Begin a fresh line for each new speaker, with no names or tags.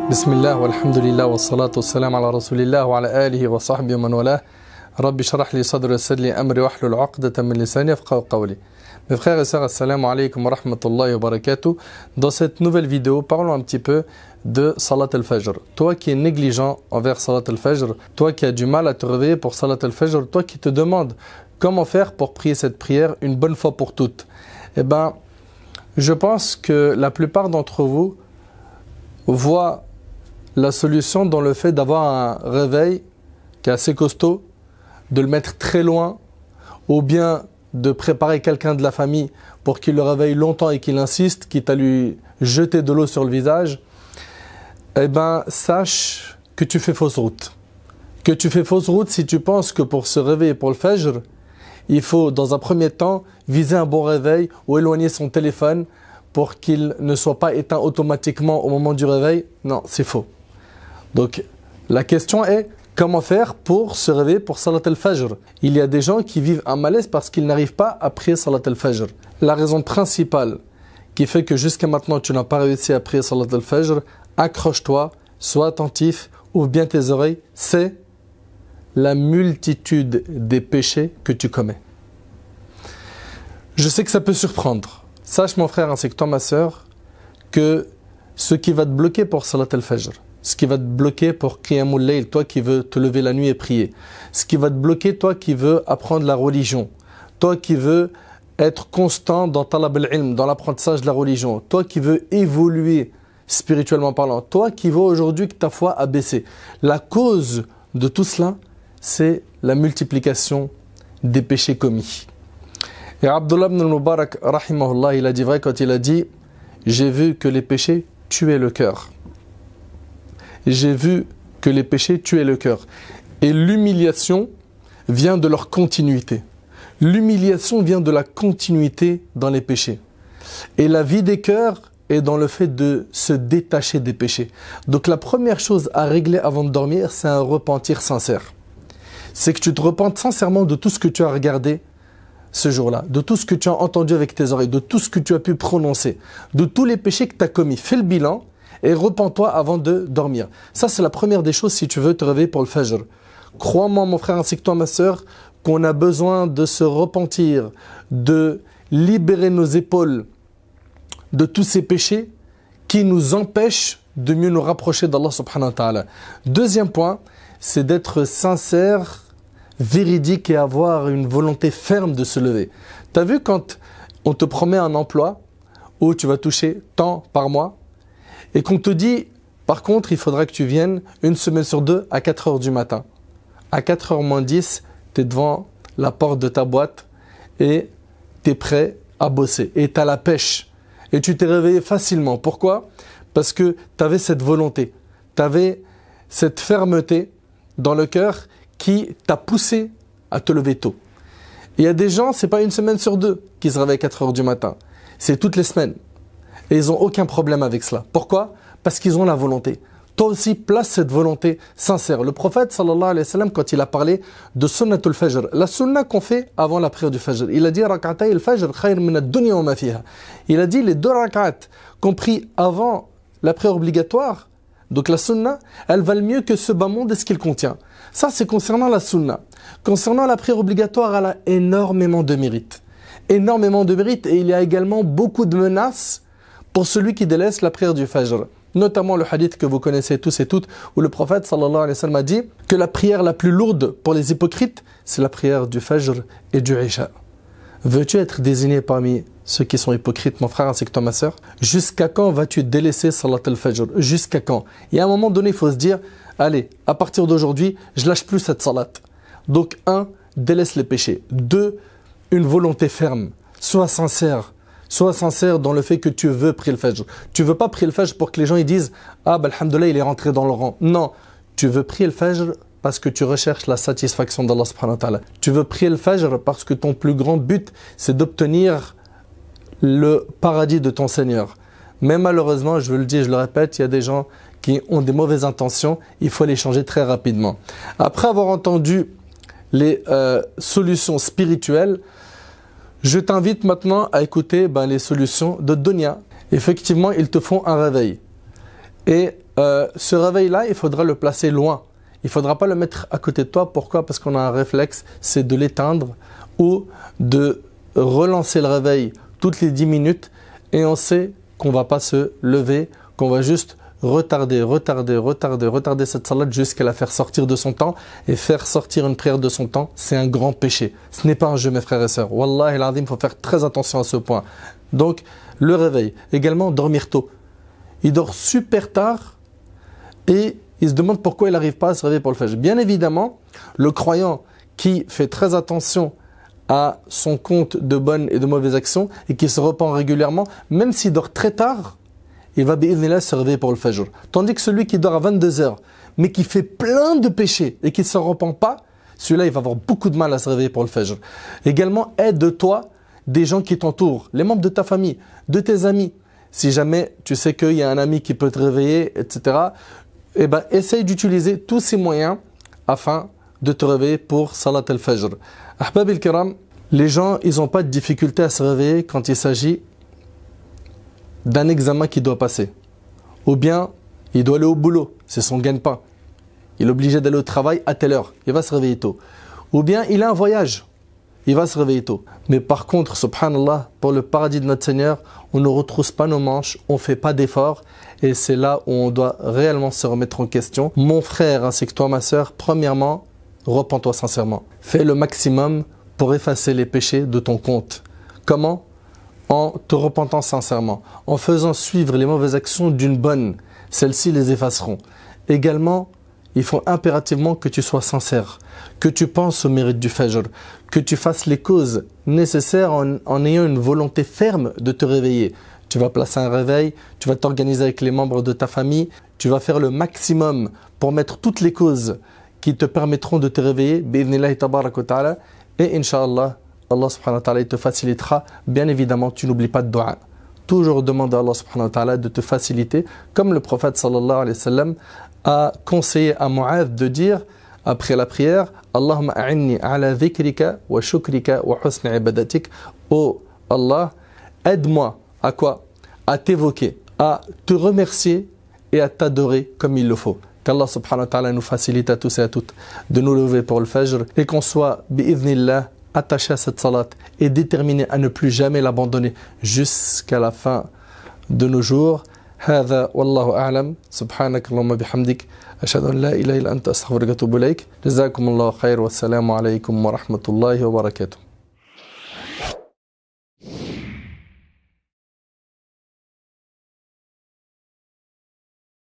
Bismillah, walhamdulillah, wa salatu wa salam ala rasulillah wa ala alihi wa sahbihi wa man walah. Rabbi shrah li sadri wa yassir li amri wa hlul 'uqdatan min lisani yafqahu qawli. Mes frères et sœurs, assalamu alaikum wa rahmatullahi wa barakatuh. Dans cette nouvelle vidéo, parlons un petit peu de Salat al-Fajr. Toi qui es négligent envers Salat al-Fajr, toi qui as du mal à te réveiller pour Salat al-Fajr, toi qui te demandes comment faire pour prier cette prière une bonne fois pour toutes. Eh ben, je pense que la plupart d'entre vous voient la solution dans le fait d'avoir un réveil qui est assez costaud, de le mettre très loin, ou bien de préparer quelqu'un de la famille pour qu'il le réveille longtemps et qu'il insiste, quitte à lui jeter de l'eau sur le visage. Eh bien, sache que tu fais fausse route. Que tu fais fausse route si tu penses que pour se réveiller pour le Fajr, il faut dans un premier temps viser un bon réveil ou éloigner son téléphone pour qu'il ne soit pas éteint automatiquement au moment du réveil. Non, c'est faux. Donc, la question est, comment faire pour se réveiller pour Salat al-Fajr? Il y a des gens qui vivent un malaise parce qu'ils n'arrivent pas à prier Salat al-Fajr. La raison principale qui fait que jusqu'à maintenant tu n'as pas réussi à prier Salat al-Fajr, accroche-toi, sois attentif, ouvre bien tes oreilles, c'est la multitude des péchés que tu commets. Je sais que ça peut surprendre. Sache mon frère ainsi que toi ma sœur que ce qui va te bloquer pour Salat al-Fajr, ce qui va te bloquer pour Qiyamul Layl, toi qui veux te lever la nuit et prier, ce qui va te bloquer, toi qui veux apprendre la religion, toi qui veux être constant dans talab al-ilm, dans l'apprentissage de la religion, toi qui veux évoluer spirituellement parlant, toi qui veux aujourd'hui que ta foi a baissé. La cause de tout cela, c'est la multiplication des péchés commis. Et Abdullah ibn al-Mubarak, rahimahullah, il a dit vrai quand il a dit « J'ai vu que les péchés tuaient le cœur ». J'ai vu que les péchés tuaient le cœur. Et l'humiliation vient de leur continuité. L'humiliation vient de la continuité dans les péchés. Et la vie des cœurs est dans le fait de se détacher des péchés. Donc la première chose à régler avant de dormir, c'est un repentir sincère. C'est que tu te repentes sincèrement de tout ce que tu as regardé ce jour-là, de tout ce que tu as entendu avec tes oreilles, de tout ce que tu as pu prononcer, de tous les péchés que tu as commis. Fais le bilan et repens-toi avant de dormir. Ça, c'est la première des choses si tu veux te réveiller pour le Fajr. Crois-moi, mon frère, ainsi que toi, ma sœur, qu'on a besoin de se repentir, de libérer nos épaules de tous ces péchés qui nous empêchent de mieux nous rapprocher d'Allah subhanahu wa ta'ala. Deuxième point, c'est d'être sincère, véridique et avoir une volonté ferme de se lever. Tu as vu quand on te promet un emploi où tu vas toucher tant par mois et qu'on te dit, par contre, il faudra que tu viennes une semaine sur deux à 4 heures du matin. À 4 heures moins 10, tu es devant la porte de ta boîte et tu es prêt à bosser. Et tu as la pêche. Et tu t'es réveillé facilement. Pourquoi? Parce que tu avais cette volonté. Tu avais cette fermeté dans le cœur qui t'a poussé à te lever tôt. Il y a des gens, ce n'est pas une semaine sur deux qui se réveillent à 4 heures du matin. C'est toutes les semaines. Et ils n'ont aucun problème avec cela. Pourquoi? Parce qu'ils ont la volonté. Toi aussi, place cette volonté sincère. Le prophète, sallallahu alayhi wa sallam, quand il a parlé de sunnatul fajr, la sunna qu'on fait avant la prière du fajr, il a dit rak'atay al-fajr khayr min ad-dunya wa ma fiha. Il a dit les 2 rak'at compris avant la prière obligatoire, donc la sunna, elle valent mieux que ce bas monde et ce qu'il contient. Ça, c'est concernant la sunna. Concernant la prière obligatoire, elle a énormément de mérite. Énormément de mérite, et il y a également beaucoup de menaces pour celui qui délaisse la prière du Fajr. Notamment le hadith que vous connaissez tous et toutes, où le prophète sallallahu alayhi wa sallam a dit que la prière la plus lourde pour les hypocrites, c'est la prière du Fajr et du Isha. Veux-tu être désigné parmi ceux qui sont hypocrites, mon frère ainsi que toi ma sœur? Jusqu'à quand vas-tu délaisser Salat al-Fajr? Jusqu'à quand? Et à un moment donné, il faut se dire, allez, à partir d'aujourd'hui, je lâche plus cette salat. Donc 1, délaisse les péchés. 2, une volonté ferme. Sois sincère. Sois sincère dans le fait que tu veux prier le Fajr. Tu ne veux pas prier le Fajr pour que les gens ils disent « Ah, bah, alhamdoulilah, il est rentré dans le rang. » Non, tu veux prier le Fajr parce que tu recherches la satisfaction d'Allah subhanahu wa ta'ala. Tu veux prier le Fajr parce que ton plus grand but, c'est d'obtenir le paradis de ton Seigneur. Mais malheureusement, je vous le dis, je le répète, il y a des gens qui ont des mauvaises intentions. Il faut les changer très rapidement. Après avoir entendu les solutions spirituelles, je t'invite maintenant à écouter les solutions de Dunya. Effectivement, ils te font un réveil. Et ce réveil-là, il faudra le placer loin. Il ne faudra pas le mettre à côté de toi. Pourquoi? Parce qu'on a un réflexe, c'est de l'éteindre ou de relancer le réveil toutes les 10 minutes et on sait qu'on ne va pas se lever, qu'on va juste retarder cette salat jusqu'à la faire sortir de son temps. Et faire sortir une prière de son temps, c'est un grand péché. Ce n'est pas un jeu, mes frères et sœurs. Wallahi al-azim, il faut faire très attention à ce point. Donc, le réveil. Également, dormir tôt. Il dort super tard et il se demande pourquoi il n'arrive pas à se réveiller pour le fajr. Bien évidemment, le croyant qui fait très attention à son compte de bonnes et de mauvaises actions et qui se repent régulièrement, même s'il dort très tard, il va bi'idhnillah se réveiller pour le fajr. Tandis que celui qui dort à 22h, mais qui fait plein de péchés et qui ne se repent pas, celui-là, il va avoir beaucoup de mal à se réveiller pour le fajr. Également, aide-toi des gens qui t'entourent, les membres de ta famille, de tes amis. Si jamais tu sais qu'il y a un ami qui peut te réveiller, etc., eh ben, essaye d'utiliser tous ces moyens afin de te réveiller pour Salat al-Fajr. Ahbab al-Kiram, les gens, ils n'ont pas de difficulté à se réveiller quand il s'agit d'un examen qu'il doit passer. Ou bien, il doit aller au boulot, c'est son gagne-pain. Il est obligé d'aller au travail à telle heure, il va se réveiller tôt. Ou bien, il a un voyage, il va se réveiller tôt. Mais par contre, subhanallah, pour le paradis de notre Seigneur, on ne retrousse pas nos manches, on ne fait pas d'efforts. Et c'est là où on doit réellement se remettre en question. Mon frère ainsi que toi, ma sœur, premièrement, repens-toi sincèrement. Fais le maximum pour effacer les péchés de ton compte. Comment? En te repentant sincèrement. En faisant suivre les mauvaises actions d'une bonne. Celles-ci les effaceront. Également, il faut impérativement que tu sois sincère, que tu penses au mérite du Fajr, que tu fasses les causes nécessaires en ayant une volonté ferme de te réveiller. Tu vas placer un réveil, tu vas t'organiser avec les membres de ta famille, tu vas faire le maximum pour mettre toutes les causes qui te permettront de te réveiller, bi'idhnillahi tabarak wa ta'ala, et Inch'Allah, Allah subhanahu wa ta'ala, il te facilitera. Bien évidemment, tu n'oublies pas de dua. Toujours demander à Allah subhanahu wa ta'ala de te faciliter, comme le prophète sallallahu alayhi wa sallam a conseillé à Mu'adh de dire, après la prière, Allahumma a'inni ala dhikrika wa shukrika wa husni ibadatik. Oh Allah, aide-moi à quoi? À t'évoquer, à te remercier et à t'adorer comme il le faut. Qu'Allah subhanahu wa ta'ala nous facilite à tous et à toutes de nous lever pour le Fajr et qu'on soit, bi'idhnillah, attaché à cette salat et déterminé à ne plus jamais l'abandonner jusqu'à la fin de nos jours. هذا والله أعلم سبحانك اللهم بحمدك أشهد أن لا إله إلا أنت أستغفرك وأتوب إليك جزاكم الله خير والسلام عليكم ورحمة الله وبركاته.